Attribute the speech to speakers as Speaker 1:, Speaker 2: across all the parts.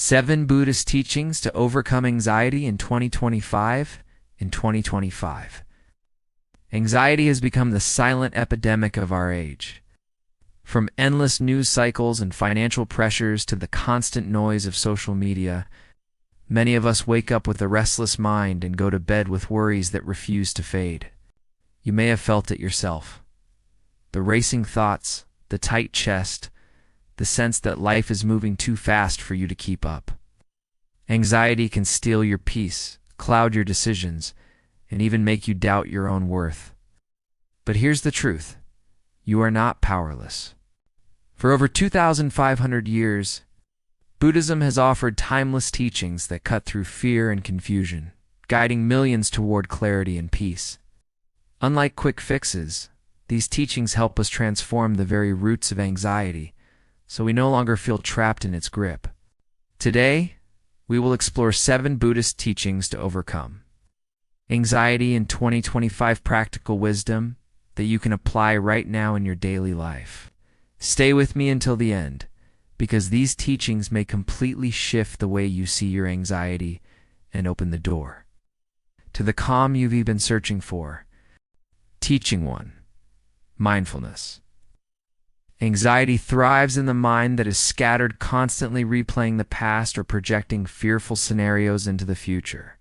Speaker 1: 7 Buddhist Teachings to Overcome Anxiety in 2025. Anxiety has become the silent epidemic of our age. From endless news cycles and financial pressures to the constant noise of social media, many of us wake up with a restless mind and go to bed with worries that refuse to fade. You may have felt it yourself. The racing thoughts, the tight chest, the sense that life is moving too fast for you to keep up. Anxiety can steal your peace, cloud your decisions, and even make you doubt your own worth. But here's the truth. You are not powerless. For over 2,500 years, Buddhism has offered timeless teachings that cut through fear and confusion, guiding millions toward clarity and peace. Unlike quick fixes, these teachings help us transform the very roots of anxiety, so we no longer feel trapped in its grip. Today, we will explore 7 Buddhist teachings to overcome anxiety in 2025 practical wisdom that you can apply right now in your daily life. Stay with me until the end, because these teachings may completely shift the way you see your anxiety and open the door to the calm you've been searching for. Teaching 1. Mindfulness. Anxiety thrives in the mind that is scattered, constantly replaying the past or projecting fearful scenarios into the future.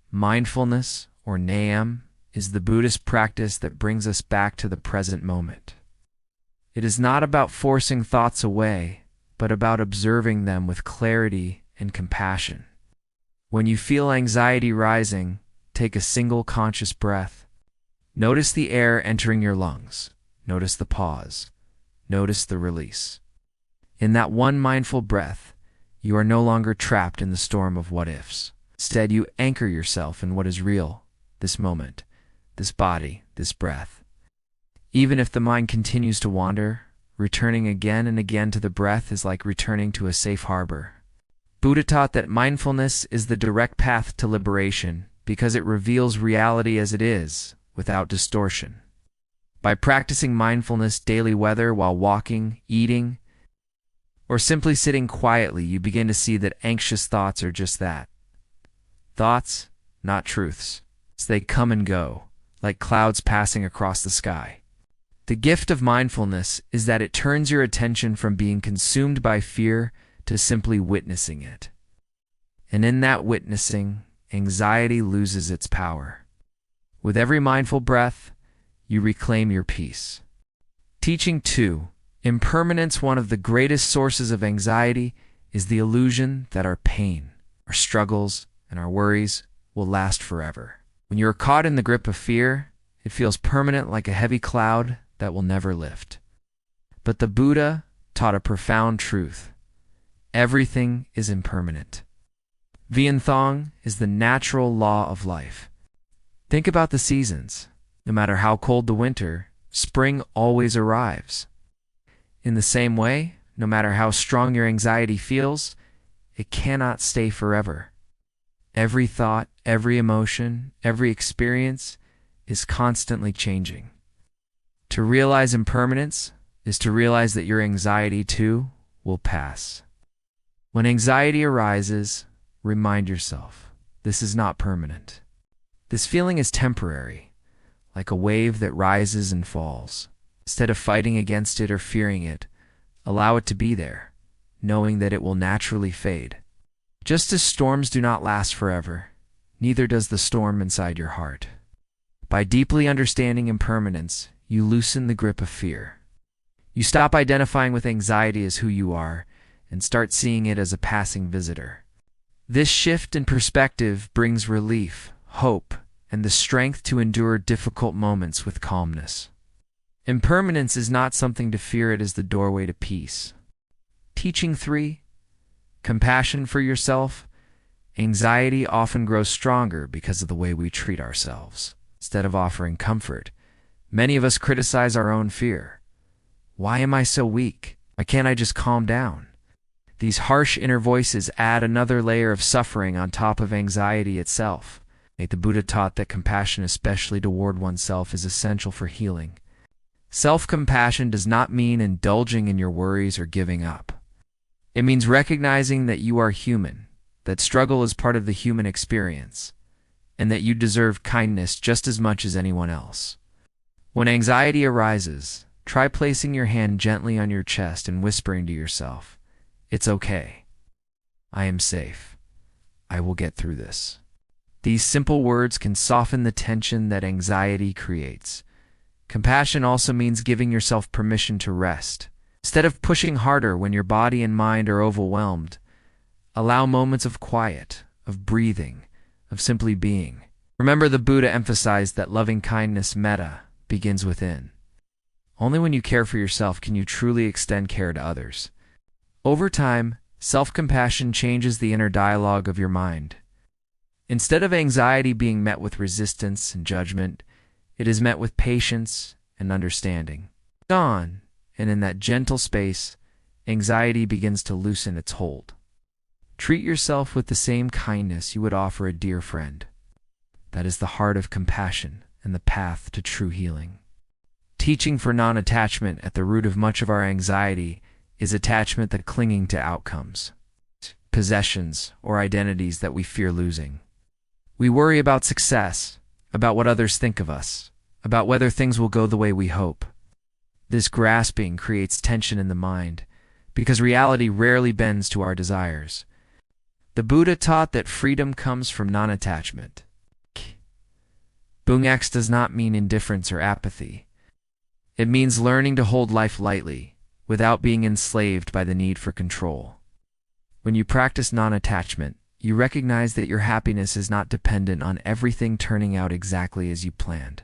Speaker 1: Mindfulness, or Nam, is the Buddhist practice that brings us back to the present moment. It is not about forcing thoughts away, but about observing them with clarity and compassion. When you feel anxiety rising, take a single conscious breath. Notice the air entering your lungs. Notice the pause. Notice the release. In that one mindful breath, you are no longer trapped in the storm of what-ifs. Instead, you anchor yourself in what is real, this moment, this body, this breath. Even if the mind continues to wander, returning again and again to the breath is like returning to a safe harbor. Buddha taught that mindfulness is the direct path to liberation because it reveals reality as it is, without distortion. By practicing mindfulness daily, whether while walking, eating, or simply sitting quietly, you begin to see that anxious thoughts are just that. Thoughts, not truths. They come and go, like clouds passing across the sky. The gift of mindfulness is that it turns your attention from being consumed by fear to simply witnessing it. And in that witnessing, anxiety loses its power. With every mindful breath, you reclaim your peace. Teaching 2. Impermanence. One of the greatest sources of anxiety is the illusion that our pain, our struggles, and our worries will last forever. When you are caught in the grip of fear, it feels permanent, like a heavy cloud that will never lift. But the Buddha taught a profound truth. Everything is impermanent. Vianthong is the natural law of life. Think about the seasons. No matter how cold the winter, spring always arrives. In the same way, no matter how strong your anxiety feels, it cannot stay forever. Every thought, every emotion, every experience is constantly changing. To realize impermanence is to realize that your anxiety too will pass. When anxiety arises, remind yourself, this is not permanent. This feeling is temporary, like a wave that rises and falls. Instead of fighting against it or fearing it, allow it to be there, knowing that it will naturally fade. Just as storms do not last forever, neither does the storm inside your heart. By deeply understanding impermanence, you loosen the grip of fear. You stop identifying with anxiety as who you are and start seeing it as a passing visitor. This shift in perspective brings relief, hope, and the strength to endure difficult moments with calmness. Impermanence is not something to fear, it is the doorway to peace. Teaching 3. Compassion for yourself. Anxiety often grows stronger because of the way we treat ourselves. Instead of offering comfort, many of us criticize our own fear. Why am I so weak? Why can't I just calm down? These harsh inner voices add another layer of suffering on top of anxiety itself. The Buddha taught that compassion, especially toward oneself, is essential for healing. Self-compassion does not mean indulging in your worries or giving up. It means recognizing that you are human, that struggle is part of the human experience, and that you deserve kindness just as much as anyone else. When anxiety arises, try placing your hand gently on your chest and whispering to yourself, "It's okay. I am safe. I will get through this." These simple words can soften the tension that anxiety creates. Compassion also means giving yourself permission to rest. Instead of pushing harder when your body and mind are overwhelmed, allow moments of quiet, of breathing, of simply being. Remember, the Buddha emphasized that loving kindness, metta, begins within. Only when you care for yourself can you truly extend care to others. Over time, self-compassion changes the inner dialogue of your mind. Instead of anxiety being met with resistance and judgment, it is met with patience and understanding. Gone, and in that gentle space, anxiety begins to loosen its hold. Treat yourself with the same kindness you would offer a dear friend. That is the heart of compassion and the path to true healing. Teaching for non-attachment at the root of much of our anxiety is attachment that clinging to outcomes, possessions, or identities that we fear losing. We worry about success, about what others think of us, about whether things will go the way we hope. This grasping creates tension in the mind, because reality rarely bends to our desires. The Buddha taught that freedom comes from non-attachment. Bungax does not mean indifference or apathy. It means learning to hold life lightly, without being enslaved by the need for control. When you practice non-attachment, you recognize that your happiness is not dependent on everything turning out exactly as you planned.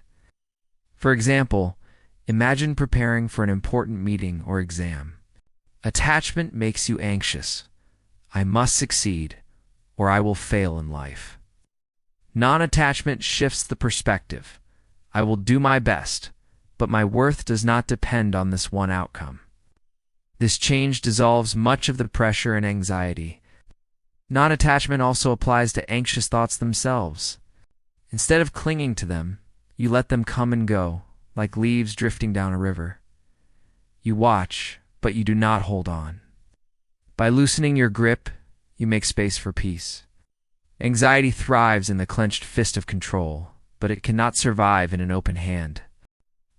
Speaker 1: For example, imagine preparing for an important meeting or exam. Attachment makes you anxious. I must succeed, or I will fail in life. Non-attachment shifts the perspective. I will do my best, but my worth does not depend on this one outcome. This change dissolves much of the pressure and anxiety. Non-attachment also applies to anxious thoughts themselves. Instead of clinging to them, you let them come and go, like leaves drifting down a river. You watch, but you do not hold on. By loosening your grip, you make space for peace. Anxiety thrives in the clenched fist of control, but it cannot survive in an open hand.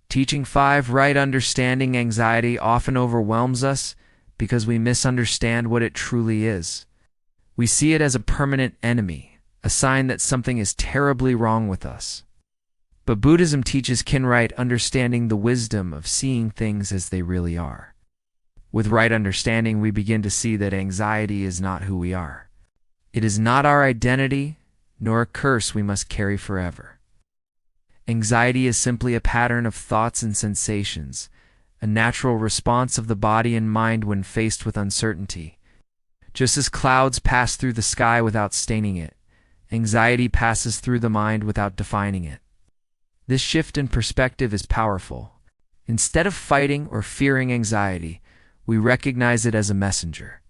Speaker 1: Teaching 5 right understanding anxiety often overwhelms us because we misunderstand what it truly is. We see it as a permanent enemy, a sign that something is terribly wrong with us. But Buddhism teaches right understanding, the wisdom of seeing things as they really are. With right understanding, we begin to see that anxiety is not who we are. It is not our identity, nor a curse we must carry forever. Anxiety is simply a pattern of thoughts and sensations, a natural response of the body and mind when faced with uncertainty. Just as clouds pass through the sky without staining it, anxiety passes through the mind without defining it. This shift in perspective is powerful. Instead of fighting or fearing anxiety, we recognize it as a messenger.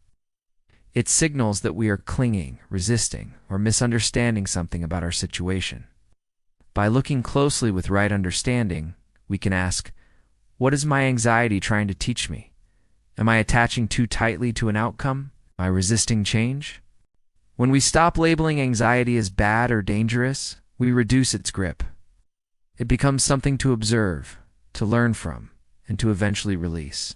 Speaker 1: It signals that we are clinging, resisting, or misunderstanding something about our situation. By looking closely with right understanding, we can ask, what is my anxiety trying to teach me? Am I attaching too tightly to an outcome? Am I resisting change? When we stop labeling anxiety as bad or dangerous, we reduce its grip. It becomes something to observe, to learn from, and to eventually release.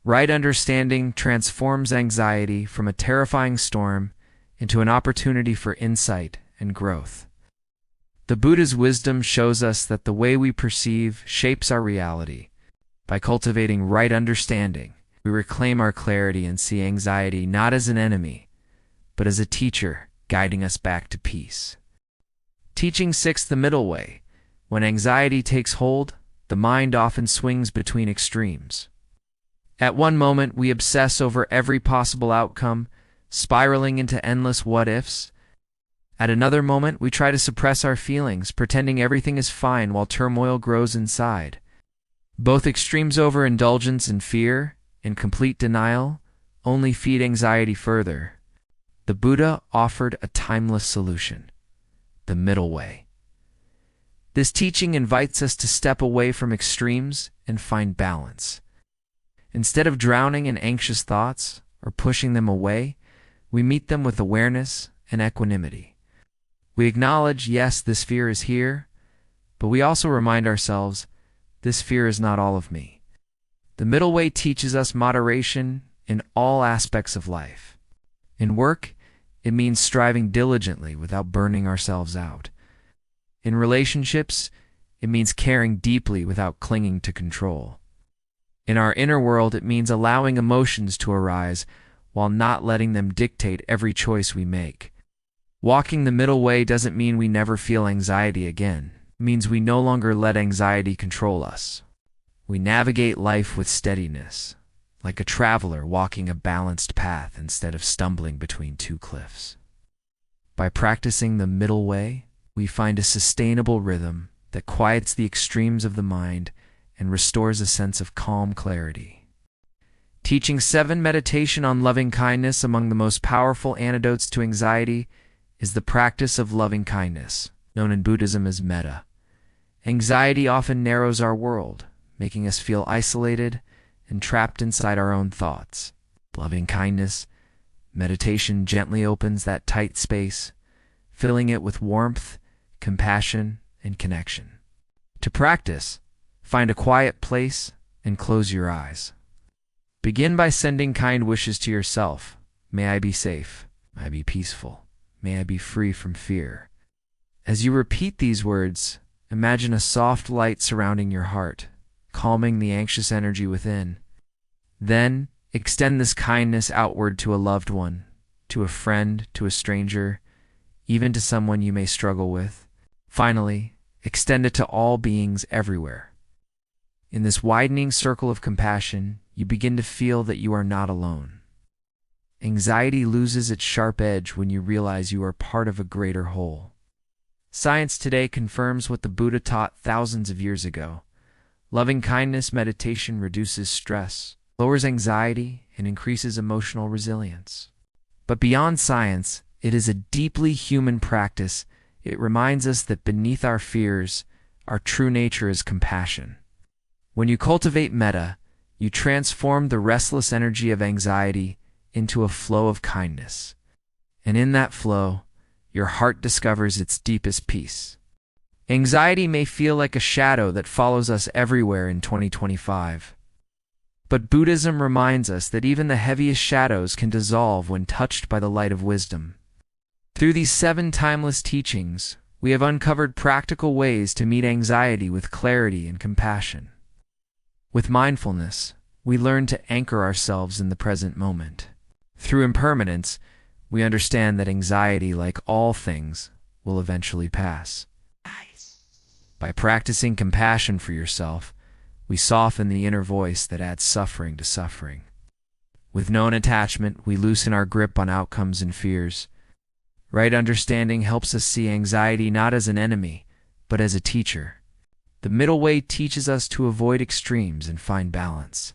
Speaker 1: Right understanding transforms anxiety from a terrifying storm into an opportunity for insight and growth. The Buddha's wisdom shows us that the way we perceive shapes our reality. By cultivating right understanding, we reclaim our clarity and see anxiety not as an enemy, but as a teacher guiding us back to peace. Teaching 6, the middle way. When anxiety takes hold, the mind often swings between extremes. At one moment, we obsess over every possible outcome, spiraling into endless what-ifs. At another moment, we try to suppress our feelings, pretending everything is fine while turmoil grows inside. Both extremes, overindulgence and fear, and complete denial, only feed anxiety further. The Buddha offered a timeless solution: the middle way. This teaching invites us to step away from extremes and find balance. Instead of drowning in anxious thoughts or pushing them away, we meet them with awareness and equanimity. We acknowledge, yes, this fear is here, but we also remind ourselves, this fear is not all of me. The middle way teaches us moderation in all aspects of life. In work, it means striving diligently without burning ourselves out. In relationships, it means caring deeply without clinging to control. In our inner world, it means allowing emotions to arise while not letting them dictate every choice we make. Walking the middle way doesn't mean we never feel anxiety again. It means we no longer let anxiety control us. We navigate life with steadiness, like a traveler walking a balanced path instead of stumbling between two cliffs. By practicing the middle way, we find a sustainable rhythm that quiets the extremes of the mind and restores a sense of calm clarity. Teaching 7 meditation on loving kindness. Among the most powerful antidotes to anxiety is the practice of loving kindness, known in Buddhism as metta. Anxiety often narrows our world, making us feel isolated and trapped inside our own thoughts. Loving kindness, meditation gently opens that tight space, filling it with warmth, compassion, and connection. To practice, find a quiet place and close your eyes. Begin by sending kind wishes to yourself. May I be safe. May I be peaceful. May I be free from fear. As you repeat these words, imagine a soft light surrounding your heart, calming the anxious energy within. Then, extend this kindness outward to a loved one, to a friend, to a stranger, even to someone you may struggle with. Finally, extend it to all beings everywhere. In this widening circle of compassion, you begin to feel that you are not alone. Anxiety loses its sharp edge when you realize you are part of a greater whole. Science today confirms what the Buddha taught thousands of years ago. Loving kindness meditation reduces stress, lowers anxiety, and increases emotional resilience. But beyond science, it is a deeply human practice. It reminds us that beneath our fears, our true nature is compassion. When you cultivate metta, you transform the restless energy of anxiety into a flow of kindness. And in that flow, your heart discovers its deepest peace. Anxiety may feel like a shadow that follows us everywhere in 2025. But Buddhism reminds us that even the heaviest shadows can dissolve when touched by the light of wisdom. Through these 7 timeless teachings, we have uncovered practical ways to meet anxiety with clarity and compassion. With mindfulness, we learn to anchor ourselves in the present moment. Through impermanence, we understand that anxiety, like all things, will eventually pass. By practicing compassion for yourself, we soften the inner voice that adds suffering to suffering. With known attachment, we loosen our grip on outcomes and fears. Right understanding helps us see anxiety not as an enemy, but as a teacher. The middle way teaches us to avoid extremes and find balance.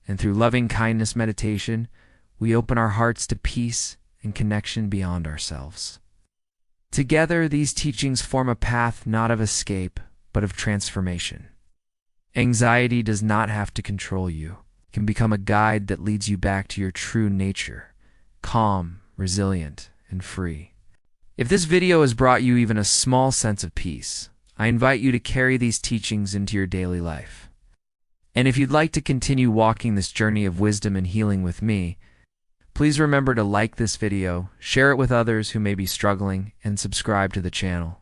Speaker 1: And through loving kindness meditation, we open our hearts to peace and connection beyond ourselves. Together, these teachings form a path not of escape, but of transformation. Anxiety does not have to control you. It can become a guide that leads you back to your true nature, calm, resilient, and free. If this video has brought you even a small sense of peace, I invite you to carry these teachings into your daily life. And if you'd like to continue walking this journey of wisdom and healing with me, please remember to like this video, share it with others who may be struggling, and subscribe to the channel.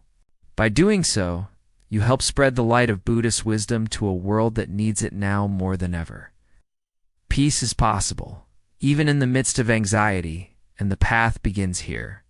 Speaker 1: By doing so, you help spread the light of Buddhist wisdom to a world that needs it now more than ever. Peace is possible, even in the midst of anxiety, and the path begins here.